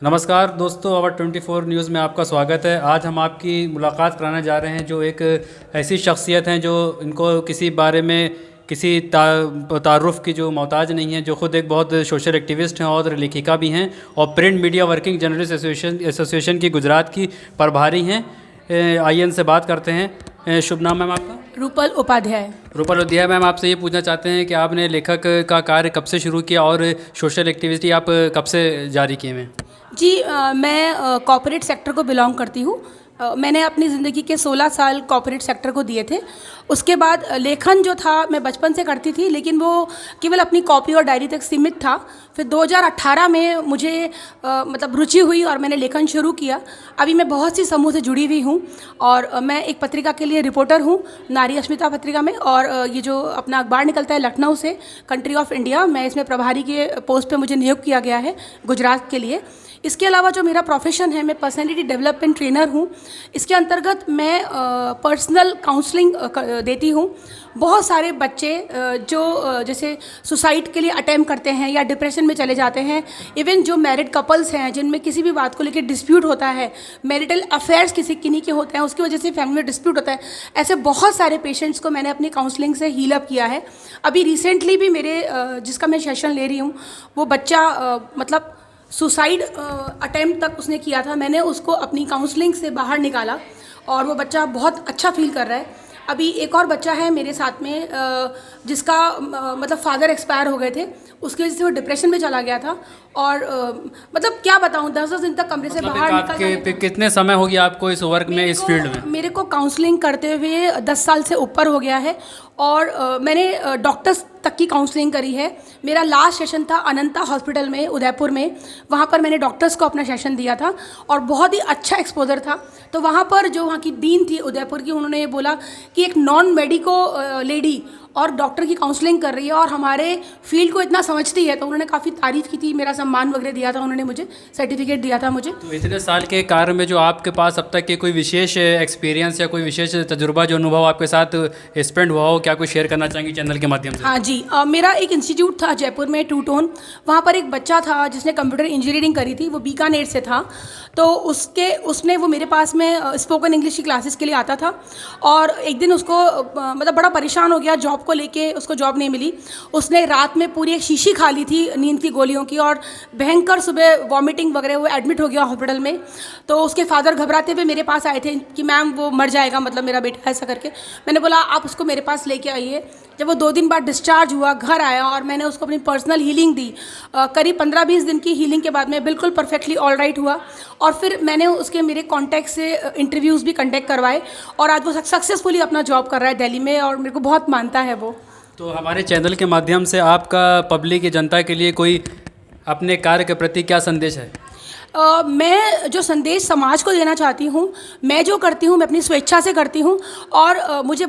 नमस्कार दोस्तों, our 24 news में आपका स्वागत है। आज हम आपकी मुलाकात कराने जा रहे हैं जो एक ऐसी शख्सियत हैं जो इनको किसी बारे में किसी तारुफ की जो मोहताज नहीं है, जो ख़ुद एक बहुत सोशल एक्टिविस्ट हैं और लेखिका भी हैं और print media working journalist association की गुजरात की प्रभारी हैं। आइए इनसे बात करते हैं। शुभ नाम मैम आपका? रूपल उपाध्याय। रूपल उपाध्याय मैम, आपसे ये पूछना चाहते हैं कि आपने लेखक का कार्य कब से शुरू किया और सोशल एक्टिविटी आप कब से जारी किए हैं? जी मैं कॉर्पोरेट सेक्टर को बिलोंग करती हूँ। मैंने अपनी ज़िंदगी के 16 साल कॉर्पोरेट सेक्टर को दिए थे। उसके बाद लेखन जो था मैं बचपन से करती थी, लेकिन वो केवल अपनी कॉपी और डायरी तक सीमित था। फिर 2018 में मुझे मतलब रुचि हुई और मैंने लेखन शुरू किया। अभी मैं बहुत सी समूह से जुड़ी हुई हूँ और मैं एक पत्रिका के लिए रिपोर्टर हूँ, नारी अस्मिता पत्रिका में। और ये जो अपना अखबार निकलता है लखनऊ से, कंट्री ऑफ इंडिया, मैं इसमें प्रभारी के पोस्ट पे मुझे नियुक्त किया गया है गुजरात के लिए। इसके अलावा जो मेरा प्रोफेशन है, मैं पर्सनैलिटी डेवलपमेंट ट्रेनर हूँ। इसके अंतर्गत मैं पर्सनल काउंसलिंग देती हूँ। बहुत सारे बच्चे जो जैसे सुसाइड के लिए अटेम्प्ट करते हैं या डिप्रेशन में चले जाते हैं, इवन जो मैरिड कपल्स हैं जिनमें किसी भी बात को लेकर डिस्प्यूट होता है, मैरिटल अफेयर्स किन्हीं के होते हैं, उसकी वजह से फैमिली में डिस्प्यूट होता है, ऐसे बहुत सारे पेशेंट्स को मैंने अपनी काउंसलिंग से हील अप किया है। अभी रिसेंटली भी मेरे जिसका मैं सेशन ले रही हूँ, वो बच्चा मतलब सुसाइड अटेम्प्ट तक उसने किया था। मैंने उसको अपनी काउंसलिंग से बाहर निकाला और वो बच्चा बहुत अच्छा फील कर रहा है। अभी एक और बच्चा है मेरे साथ में जिसका मतलब फादर एक्सपायर हो गए थे, उसकी वजह से वो डिप्रेशन में चला गया था। और मतलब क्या बताऊं, 10-10 दिन तक कमरे से बाहर निकल। कितने समय हो गया आपको इस वर्क में, इस फील्ड में? मेरे को काउंसलिंग करते हुए 10 साल से ऊपर हो गया है और मैंने डॉक्टर्स तक की काउंसलिंग करी है। मेरा लास्ट सेशन था अनंता हॉस्पिटल में उदयपुर में, वहाँ पर मैंने डॉक्टर्स को अपना सेशन दिया था और बहुत ही अच्छा एक्सपोजर था। तो वहाँ पर जो वहाँ की डीन थी उदयपुर की, उन्होंने ये बोला कि एक नॉन मेडिको लेडी और डॉक्टर की काउंसलिंग कर रही है और हमारे फील्ड को इतना समझती है, तो उन्होंने काफ़ी तारीफ़ की थी, मेरा सम्मान वगैरह दिया था, उन्होंने मुझे सर्टिफिकेट दिया था मुझे। तो इतने साल के कार्य में जो आपके पास अब तक के कोई विशेष एक्सपीरियंस या कोई विशेष तजुर्बा, जो अनुभव आपके साथ स्पेंड हुआ हो, क्या कुछ शेयर करना चाहेंगे चैनल के माध्यम से? हाँ जी, मेरा एक इंस्टीट्यूट था जयपुर में, टू टोन। वहाँ पर एक बच्चा था जिसने कंप्यूटर इंजीनियरिंग करी थी, वो बीकानेर से था। तो उसने वो मेरे पास में स्पोकन इंग्लिश की क्लासेस के लिए आता था और एक दिन उसको मतलब बड़ा परेशान हो गया, जॉब को लेके उसको जॉब नहीं मिली। उसने रात में पूरी एक शीशी खा ली थी नींद की गोलियों की और भयंकर सुबह वॉमिटिंग वगैरह, वो एडमिट हो गया हॉस्पिटल में। तो उसके फादर घबराते हुए मेरे पास आए थे कि मैम वो मर जाएगा, मतलब मेरा बेटा, ऐसा करके। मैंने बोला आप उसको मेरे पास लेके आइए। जब वो 2 दिन बाद डिस्चार्ज हुआ, घर आया और मैंने उसको अपनी पर्सनल हीलिंग दी। करीब 15-20 दिन की हीलिंग के बाद में बिल्कुल परफेक्टली ऑल राइट हुआ और फिर मैंने उसके मेरे कॉन्टैक्ट से इंटरव्यूज़ भी कंडक्ट करवाए और आज वो सक्सेसफुली अपना जॉब कर रहा है दिल्ली में और मेरे को बहुत मानता है वो। तो हमारे चैनल के माध्यम से आपका पब्लिक, जनता के लिए कोई अपने कार्य के प्रति क्या संदेश है? मैं जो संदेश समाज को देना चाहती हूँ, मैं जो करती हूँ मैं अपनी स्वेच्छा से करती हूँ और मुझे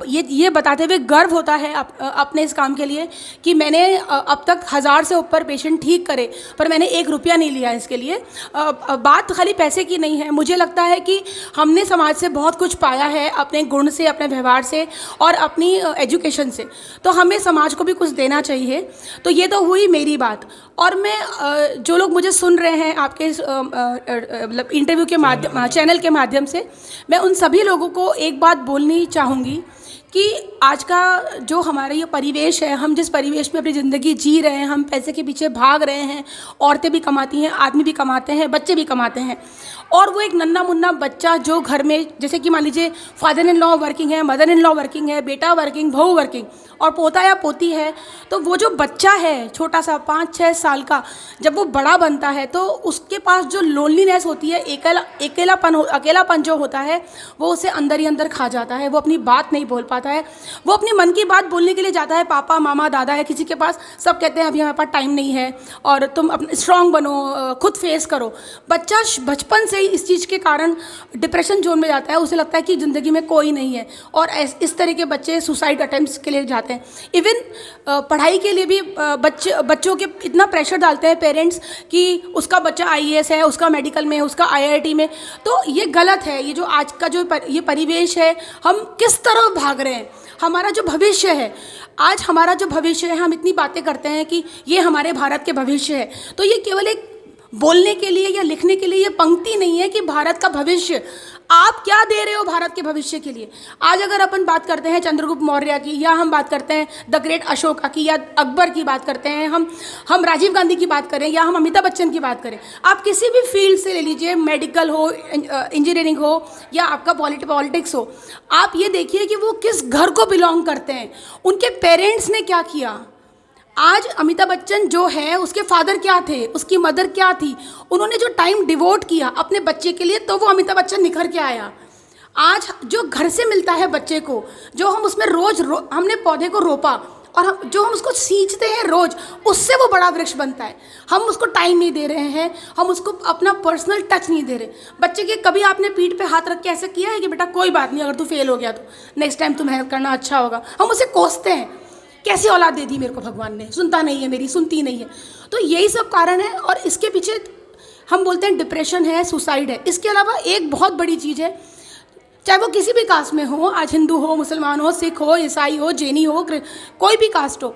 ये बताते हुए गर्व होता है अपने इस काम के लिए कि मैंने अब तक 1000 से ऊपर पेशेंट ठीक करे, पर मैंने 1 रुपया नहीं लिया इसके लिए। बात खाली पैसे की नहीं है। मुझे लगता है कि हमने समाज से बहुत कुछ पाया है, अपने गुण से, अपने व्यवहार से और अपनी एजुकेशन से, तो हमें समाज को भी कुछ देना चाहिए। तो ये तो हुई मेरी बात। और मैं जो लोग मुझे सुन रहे हैं आपके मतलब इंटरव्यू के माध्यम, चैनल के माध्यम से, मैं उन सभी लोगों को एक बात बोलनी चाहूँगी कि आज का जो हमारा ये परिवेश है, हम जिस परिवेश में अपनी ज़िंदगी जी रहे हैं, हम पैसे के पीछे भाग रहे हैं, औरतें भी कमाती हैं, आदमी भी कमाते हैं, बच्चे भी कमाते हैं, और वो एक नन्ना मुन्ना बच्चा जो घर में, जैसे कि मान लीजिए फादर इन लॉ वर्किंग है, मदर इन लॉ वर्किंग है, बेटा वर्किंग, बहू वर्किंग और पोता या पोती है, तो वो जो बच्चा है छोटा सा 5-6 साल का, जब वो बड़ा बनता है तो उसके पास जो लोनलीनेस होती है, अकेलापन जो होता है, वो उसे अंदर ही अंदर खा जाता है। वो अपनी बात नहीं बोल पाता है, वो अपनी मन की बात बोलने के लिए जाता है, पापा मामा दादा है किसी के पास, सब कहते हैं अभी हमारे पास टाइम नहीं है और तुम अपने स्ट्रांग बनो, खुद फेस करो। बच्चा बचपन से ही इस चीज़ के कारण डिप्रेशन जोन में जाता है, उसे लगता है कि ज़िंदगी में कोई नहीं है और इस तरह के बच्चे सुसाइड अटेम्प्ट्स के लिए जाते हैं। इवन पढ़ाई के लिए भी बच्चों के इतना प्रेशर डालते हैं पेरेंट्स कि उसका बच्चा IAS है, उसका मेडिकल में, उसका IIT में। तो ये गलत है। ये जो आज का जो ये परिवेश है, हम किस तरफ भाग रहे हैं। हमारा जो भविष्य है, आज हमारा जो भविष्य है, हम इतनी बातें करते हैं कि ये हमारे भारत के भविष्य है, तो ये केवल एक बोलने के लिए या लिखने के लिए ये पंक्ति नहीं है कि भारत का भविष्य आप क्या दे रहे हो भारत के भविष्य के लिए। आज अगर अपन बात करते हैं चंद्रगुप्त मौर्य की, या हम बात करते हैं द ग्रेट अशोका की, या अकबर की बात करते हैं, हम राजीव गांधी की बात करें, या हम अमिताभ बच्चन की बात करें, आप किसी भी फील्ड से ले लीजिए, मेडिकल हो, इंजीनियरिंग हो, या आपका पॉलिटिक्स हो, आप ये देखिए कि वो किस घर को बिलोंग करते हैं, उनके पेरेंट्स ने क्या किया। आज अमिताभ बच्चन जो है, उसके फादर क्या थे, उसकी मदर क्या थी, उन्होंने जो टाइम डिवोट किया अपने बच्चे के लिए, तो वो अमिताभ बच्चन निखर के आया। आज जो घर से मिलता है बच्चे को, जो हम उसमें हमने पौधे को रोपा और हम उसको सींचते हैं रोज, उससे वो बड़ा वृक्ष बनता है। हम उसको टाइम नहीं दे रहे हैं, हम उसको अपना पर्सनल टच नहीं दे रहे। बच्चे के कभी आपने पीठ पे हाथ रख के ऐसे किया है कि बेटा कोई बात नहीं, अगर तू फेल हो गया तो नेक्स्ट टाइम तू मेहनत करना, अच्छा होगा। हम उसे कोसते हैं, कैसी औलाद दे दी मेरे को भगवान ने, सुनता नहीं है, मेरी सुनती नहीं है। तो यही सब कारण है, और इसके पीछे हम बोलते हैं डिप्रेशन है, सुसाइड है। इसके अलावा एक बहुत बड़ी चीज़ है, चाहे वो किसी भी कास्ट में हो, आज हिंदू हो, मुसलमान हो, सिख हो, ईसाई हो, जैनी हो, कोई भी कास्ट हो,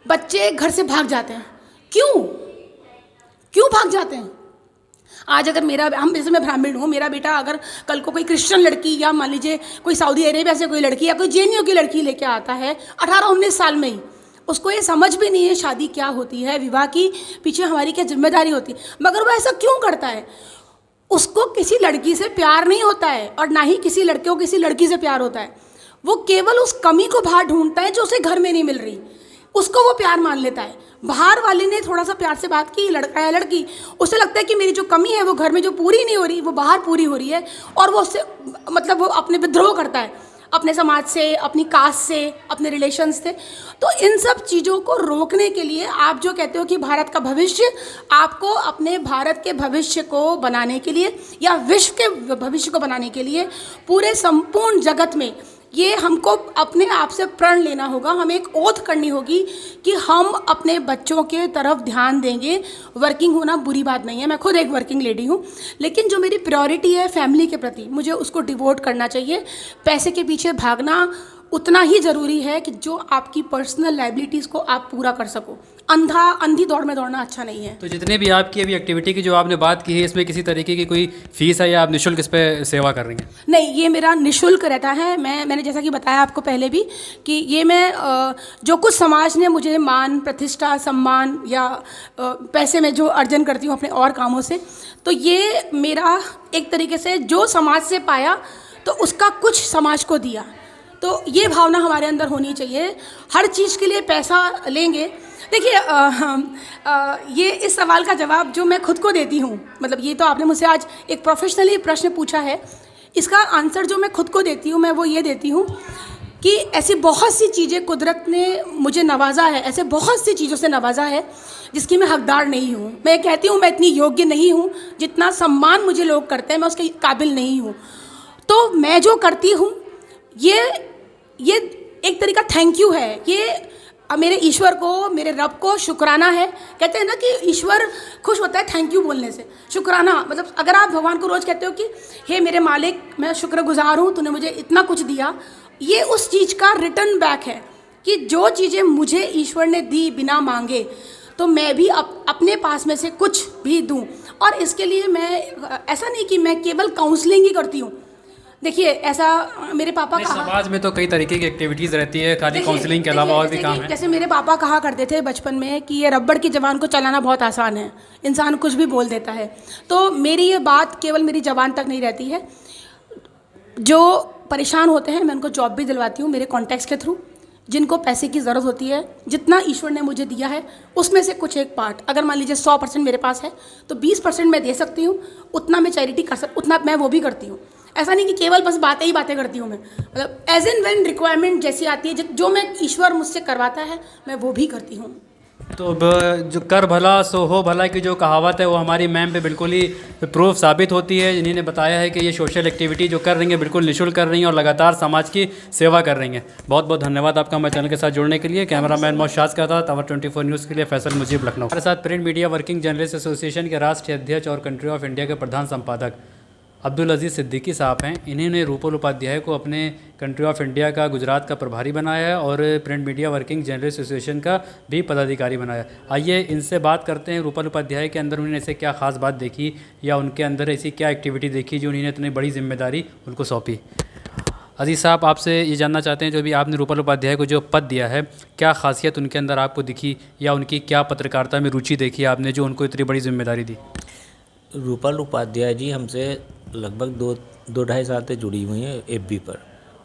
बच्चे घर से भाग जाते हैं। क्यों भाग जाते हैं? आज अगर जैसे मैं ब्राह्मण हूँ, मेरा बेटा अगर कल को कोई क्रिश्चियन लड़की, या मान लीजिए कोई सऊदी अरेबिया से कोई लड़की, या कोई जेएनयू की लड़की लेके आता है 18-19 साल में ही, उसको ये समझ भी नहीं है शादी क्या होती है, विवाह की पीछे हमारी क्या जिम्मेदारी होती है, मगर वो ऐसा क्यों करता है? उसको किसी लड़की से प्यार नहीं होता है, और ना ही किसी लड़के को किसी लड़की से प्यार होता है। वो केवल उस कमी को बाहर ढूंढता है जो उसे घर में नहीं मिल रही, उसको वो प्यार मान लेता है। बाहर वाले ने थोड़ा सा प्यार से बात की, लड़का या लड़की, उसे लगता है कि मेरी जो कमी है वो घर में जो पूरी नहीं हो रही, वो बाहर पूरी हो रही है, और वो उससे मतलब वो अपने विद्रोह करता है, अपने समाज से, अपनी कास्ट से, अपने रिलेशंस से। तो इन सब चीज़ों को रोकने के लिए आप जो कहते हो कि भारत का भविष्य, आपको अपने भारत के भविष्य को बनाने के लिए, या विश्व के भविष्य को बनाने के लिए, पूरे संपूर्ण जगत में ये हमको अपने आप से प्रण लेना होगा, हमें एक ओथ करनी होगी कि हम अपने बच्चों के तरफ ध्यान देंगे। वर्किंग होना बुरी बात नहीं है, मैं खुद एक वर्किंग लेडी हूँ, लेकिन जो मेरी प्रायोरिटी है फैमिली के प्रति, मुझे उसको डिवोट करना चाहिए। पैसे के पीछे भागना उतना ही ज़रूरी है कि जो आपकी पर्सनल लाइबिलिटीज़ को आप पूरा कर सको। अंधी दौड़ में दौड़ना अच्छा नहीं है। तो जितने भी आपकी अभी एक्टिविटी की जो आपने बात की है, इसमें किसी तरीके की कोई फीस है, या आप निःशुल्क इस पर सेवा कर रही हैं? नहीं, ये मेरा निःशुल्क रहता है। मैंने जैसा कि बताया आपको पहले भी कि ये मैं जो कुछ समाज ने मुझे मान, प्रतिष्ठा, सम्मान या पैसे में जो अर्जन करती हूँ अपने और कामों से, तो ये मेरा एक तरीके से जो समाज से पाया तो उसका कुछ समाज को दिया। तो ये भावना हमारे अंदर होनी चाहिए। हर चीज़ के लिए पैसा लेंगे, देखिए ये इस सवाल का जवाब जो मैं खुद को देती हूँ, मतलब ये तो आपने मुझसे आज एक प्रोफेशनली प्रश्न पूछा है, इसका आंसर जो मैं खुद को देती हूँ, मैं वो ये देती हूँ कि ऐसी बहुत सी चीज़ें कुदरत ने मुझे नवाजा है, ऐसे बहुत सी चीज़ों से नवाजा है जिसकी मैं हकदार नहीं हूँ। मैं कहती हूँ मैं इतनी योग्य नहीं हूँ, जितना सम्मान मुझे लोग करते हैं मैं उसके काबिल नहीं हूँ। तो मैं जो करती हूँ ये एक तरीका थैंक यू है, ये मेरे ईश्वर को, मेरे रब को शुक्राना है। कहते हैं ना कि ईश्वर खुश होता है थैंक यू बोलने से। शुक्राना मतलब अगर आप भगवान को रोज़ कहते हो कि हे मेरे मालिक, मैं शुक्रगुजार हूँ, तूने मुझे इतना कुछ दिया, ये उस चीज़ का रिटर्न बैक है कि जो चीज़ें मुझे ईश्वर ने दी बिना मांगे, तो मैं भी अपने पास में से कुछ भी दूँ। और इसके लिए मैं ऐसा नहीं कि मैं केवल काउंसलिंग ही करती हूँ। देखिए ऐसा मेरे पापा कहा, समाज में तो कई तरीके की एक्टिविटीज़ रहती है, खाली काउंसलिंग के अलावा और भी काम है। जैसे मेरे पापा कहा करते थे बचपन में कि ये रबड़ की ज़बान को चलाना बहुत आसान है, इंसान कुछ भी बोल देता है। तो मेरी ये बात केवल मेरी ज़बान तक नहीं रहती है। जो परेशान होते हैं मैं उनको जॉब भी दिलवाती हूँ मेरे कॉन्टैक्ट्स के थ्रू। जिनको पैसे की ज़रूरत होती है, जितना ईश्वर ने मुझे दिया है उसमें से कुछ एक पार्ट, अगर मान लीजिए 100% मेरे पास है तो 20% मैं दे सकती हूँ, उतना मैं चैरिटी उतना मैं वो भी करती हूँ। ऐसा नहीं कि केवल बस बातें ही बातें करती हूँ मैं, मतलब एज एंड व्हेन रिक्वायरमेंट जैसी आती है, जो मैं ईश्वर मुझसे करवाता है मैं वो भी करती हूँ। तो अब जो कर भला सो हो भला की जो कहावत है वो हमारी मैम पे बिल्कुल ही प्रूफ साबित होती है, जिन्हीं ने बताया है कि ये सोशल एक्टिविटी जो कर रही हैं बिल्कुल निःशुल्क कर रही हैं और लगातार समाज की सेवा कर रही हैं। बहुत बहुत धन्यवाद आपका हमारे चैनल के साथ जुड़ने के लिए। कैमरामैन मोशाज का था टावर 24 न्यूज़ के लिए फैसल मुजीब, लखनऊ। हमारे साथ print media working journalist association के राष्ट्रीय अध्यक्ष और कंट्री ऑफ इंडिया के प्रधान संपादक अब्दुल अजीज़ सिद्दीकी साहब हैं। इन्होंने रूपल उपाध्याय को अपने कंट्री ऑफ इंडिया का गुजरात का प्रभारी बनाया है और print media working journalist association का भी पदाधिकारी बनाया। आइए इनसे बात करते हैं रूपल उपाध्याय के अंदर उन्होंने ऐसे क्या ख़ास बात देखी या उनके अंदर ऐसी क्या एक्टिविटी देखी जो उन्होंने इतनी बड़ी जिम्मेदारी उनको सौंपी। अजीज़ साहब, आपसे ये जानना चाहते हैं, जो भी आपने रूपल उपाध्याय को जो पद दिया है, क्या खासियत उनके अंदर आपको दिखी या उनकी क्या पत्रकारिता में रुचि देखी आपने जो उनको इतनी बड़ी जिम्मेदारी दी। रूपल उपाध्याय जी हमसे लगभग दो ढाई साल से जुड़ी हुई हैं एफबी पर,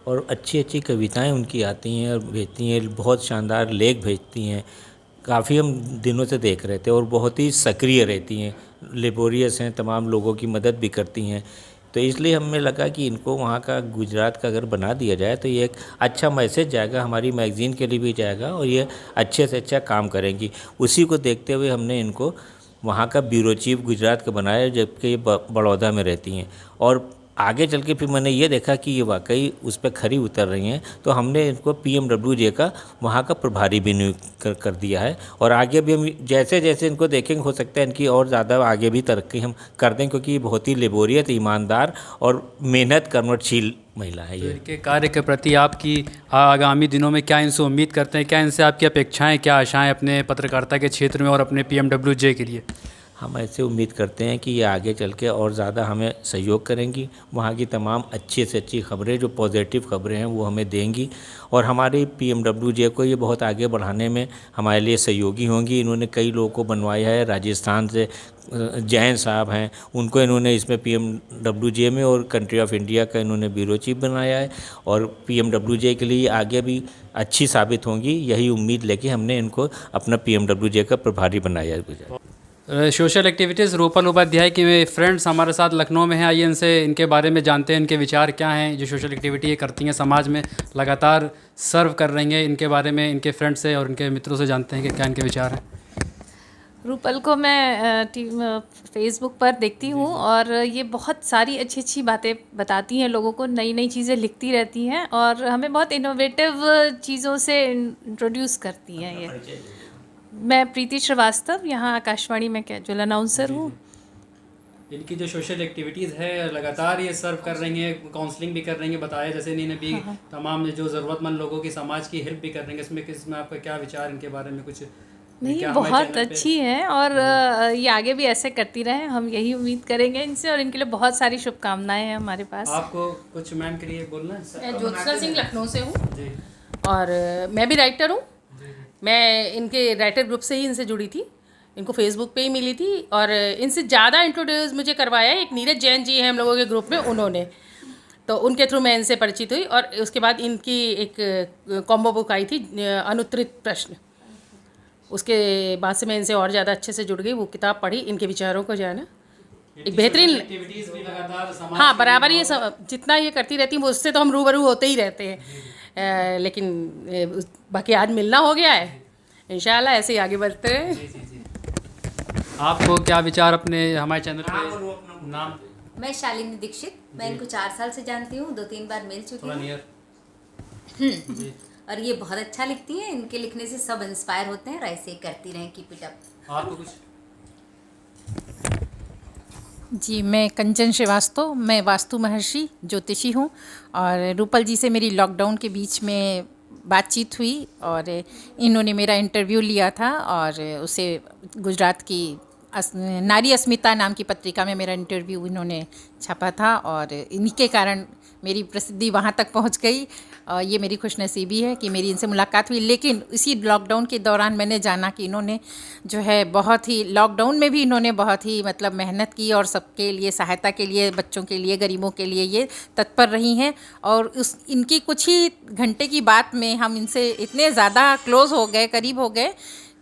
और अच्छी अच्छी कविताएं उनकी आती हैं और भेजती हैं, बहुत शानदार लेख भेजती हैं। काफ़ी हम दिनों से देख रहे थे और बहुत ही सक्रिय रहती हैं, लेबोरियस हैं, तमाम लोगों की मदद भी करती हैं। तो इसलिए हमें लगा कि इनको वहाँ का गुजरात का अगर बना दिया जाए तो ये एक अच्छा मैसेज जाएगा, हमारी मैगज़ीन के लिए भी जाएगा और ये अच्छे से अच्छा काम करेंगी। उसी को देखते हुए हमने इनको वहाँ का ब्यूरो चीफ गुजरात का बनाया, जबकि ये बड़ौदा में रहती हैं। और आगे चल के फिर मैंने ये देखा कि ये वाकई उस पर खरी उतर रही हैं, तो हमने इनको PMWJ का वहाँ का प्रभारी भी नियुक्त कर दिया है। और आगे भी हम जैसे जैसे इनको देखेंगे, हो सकता है इनकी और ज़्यादा आगे भी तरक्की हम कर दें, क्योंकि ये बहुत ही लेबोरियत, ईमानदार और मेहनत कर्मठशील महिला है। तो ये इनके कार्य के प्रति आपकी आगामी दिनों में क्या इनसे उम्मीद करते हैं, क्या इनसे आपकी अपेक्षाएं, क्या आशाएं अपने पत्रकारिता के क्षेत्र में और अपने PMWJ के लिए। हम ऐसे उम्मीद करते हैं कि ये आगे चल के और ज़्यादा हमें सहयोग करेंगी, वहाँ की तमाम अच्छी से अच्छी खबरें, जो पॉजिटिव खबरें हैं वो हमें देंगी, और हमारी PMWJ को ये बहुत आगे बढ़ाने में हमारे लिए सहयोगी होंगी। इन्होंने कई लोगों को बनवाया है, राजस्थान से जैन साहब हैं, उनको इन्होंने इसमें PMWJ में और कंट्री ऑफ इंडिया का इन्होंने ब्यूरो चीफ बनाया है, और PMWJ के लिए आगे भी अच्छी साबित होंगी। यही उम्मीद लेके हमने इनको अपना PMWJ का प्रभारी बनाया है। सोशल एक्टिविटीज़ रूपल उपाध्याय के फ्रेंड्स हमारे साथ लखनऊ में हैं। आइए इनसे इनके बारे में जानते हैं, इनके विचार क्या हैं, जो सोशल एक्टिविटी ये करती हैं, समाज में लगातार सर्व कर रही हैं। इनके बारे में इनके फ्रेंड्स से और इनके मित्रों से जानते हैं कि क्या इनके विचार हैं। रूपल को मैं फेसबुक पर देखती हूँ और ये बहुत सारी अच्छी अच्छी बातें बताती हैं लोगों को, नई नई चीज़ें लिखती रहती हैं और हमें बहुत इनोवेटिव चीज़ों से इंट्रोड्यूस करती हैं। ये मैं प्रीति श्रीवास्तव, यहाँ आकाशवाणी में कैजुअल अनाउंसर हूँ। इनकी जो सोशल एक्टिविटीज़ है लगातार ये सर्व कर रही हैं, काउंसलिंग भी कर रही हैं, बताया जैसे इन्होंने भी तमाम जो ज़रूरतमंद लोगों की समाज की हेल्प भी कर रही हैं। इसमें आपका क्या विचार इनके बारे में कुछ? नहीं, बहुत अच्छी है और ये आगे भी ऐसे करती रहे, हम यही उम्मीद करेंगे इनसे, और इनके लिए बहुत सारी शुभकामनाएं हैं हमारे पास। आपको कुछ मैम के लिए बोलना है? मैं ज्योत्सना सिंह लखनऊ से हूँ जी। और मैं भी राइटर हूँ। मैं इनके राइटर ग्रुप से ही इनसे जुड़ी थी, इनको फेसबुक पे ही मिली थी और इनसे ज़्यादा इंट्रोड्यूस मुझे करवाया एक नीरज जैन जी हैं हम लोगों के ग्रुप में, उन्होंने, तो उनके थ्रू मैं इनसे परिचित हुई। और उसके बाद इनकी एक कॉम्बो बुक आई थी अनुत्तरित प्रश्न, उसके बाद से मैं इनसे और ज़्यादा अच्छे से जुड़ गई, वो किताब पढ़ी, इनके विचारों को जाना, एक बेहतरीन। हाँ, बराबर ये जितना ये करती रहती हैं वो उससे तो हम रूबरू होते ही रहते हैं। लेकिन बाकी आज मिलना हो गया है, इंशाल्लाह ऐसे ही आगे बढ़ते हैं। आपको क्या विचार अपने हमारे चैनल पे? नाम? मैं शालिनी दीक्षित, मैं इनको 4 साल से जानती हूँ, 2-3 बार मिल चुकी हूँ। और ये बहुत अच्छा लिखती हैं, इनके लिखने से सब इंस्पायर होते हैं और ऐसे ही करती रहें, कीप इट अप। आपको कुछ? जी, मैं कंचन श्रीवास्तव, मैं वास्तु महर्षि ज्योतिषी हूँ और रूपल जी से मेरी लॉकडाउन के बीच में बातचीत हुई और इन्होंने मेरा इंटरव्यू लिया था और उसे गुजरात की नारी अस्मिता नाम की पत्रिका में मेरा इंटरव्यू इन्होंने छापा था और इन्हीं के कारण मेरी प्रसिद्धि वहाँ तक पहुँच गई। ये मेरी खुशनसीबी है कि मेरी इनसे मुलाकात हुई। लेकिन इसी लॉकडाउन के दौरान मैंने जाना कि इन्होंने जो है बहुत ही लॉकडाउन में भी इन्होंने बहुत ही मतलब मेहनत की और सबके लिए सहायता के लिए, बच्चों के लिए, गरीबों के लिए ये तत्पर रही हैं। और उस इनकी कुछ ही घंटे की बात में हम इनसे इतने ज़्यादा क्लोज़ हो गए, करीब हो गए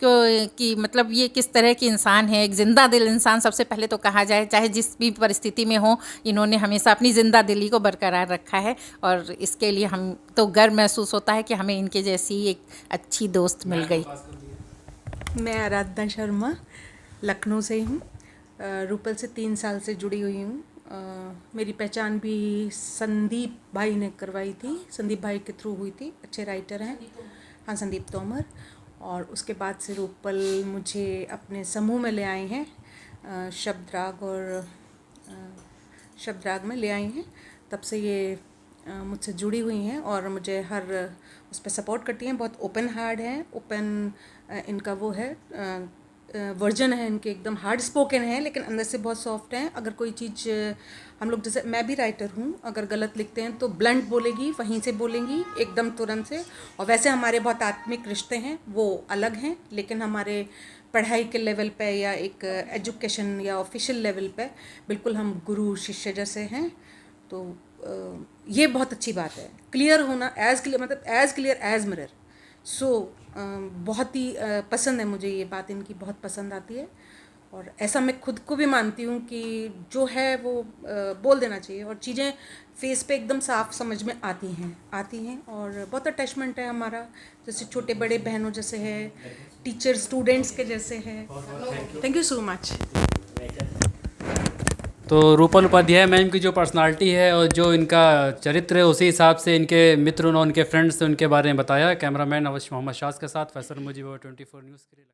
कि मतलब ये किस तरह की इंसान है, एक ज़िंदा दिल इंसान सबसे पहले तो कहा जाए, चाहे जिस भी परिस्थिति में हो, इन्होंने हमेशा अपनी ज़िंदा दिली को बरकरार रखा है और इसके लिए हम तो गर्व महसूस होता है कि हमें इनके जैसी एक अच्छी दोस्त मिल गई। मैं आराधना शर्मा लखनऊ से हूँ, रूपल से 3 साल से जुड़ी हुई हूँ। मेरी पहचान भी संदीप भाई ने करवाई थी, संदीप भाई के थ्रू हुई थी, अच्छे राइटर हैं, हाँ संदीप तोमर। और उसके बाद से रूपल मुझे अपने समूह में ले आए हैं, शब्द राग और शब्दराग में ले आई हैं, तब से ये मुझसे जुड़ी हुई हैं और मुझे हर उस पर सपोर्ट करती हैं। बहुत ओपन हार्ट हैं, ओपन इनका वो है वर्जन है इनके, एकदम हार्ड स्पोकन है लेकिन अंदर से बहुत सॉफ्ट हैं। अगर कोई चीज़ हम लोग, जैसे मैं भी राइटर हूँ, अगर गलत लिखते हैं तो ब्लंट बोलेगी, वहीं से बोलेंगी एकदम तुरंत से। और वैसे हमारे बहुत आत्मिक रिश्ते हैं, वो अलग हैं, लेकिन हमारे पढ़ाई के लेवल पे या एक एजुकेशन या ऑफिशियल लेवल पे बिल्कुल हम गुरु शिष्य जैसे हैं। तो ये बहुत अच्छी बात है, क्लियर होना, एज़ क्लियर मतलब एज़ क्लियर एज़ मिरर। सो बहुत ही पसंद है मुझे, ये बात इनकी बहुत पसंद आती है। और ऐसा मैं खुद को भी मानती हूँ कि जो है वो बोल देना चाहिए, और चीज़ें फेस पे एकदम साफ समझ में आती हैं। और बहुत अटैचमेंट है हमारा, जैसे छोटे बड़े बहनों जैसे है, टीचर स्टूडेंट्स के जैसे है। Thank you so much. तो रूपल उपाध्याय मैम की जो पर्सनालिटी है और जो इनका चरित्र है, उसी हिसाब से इनके मित्रों ने, उनके फ्रेंड्स ने उनके बारे में बताया। कैमरामैन अवश्य मोहम्मद शाज के साथ फैसल मुजीब, 24 न्यूज़ के लिए।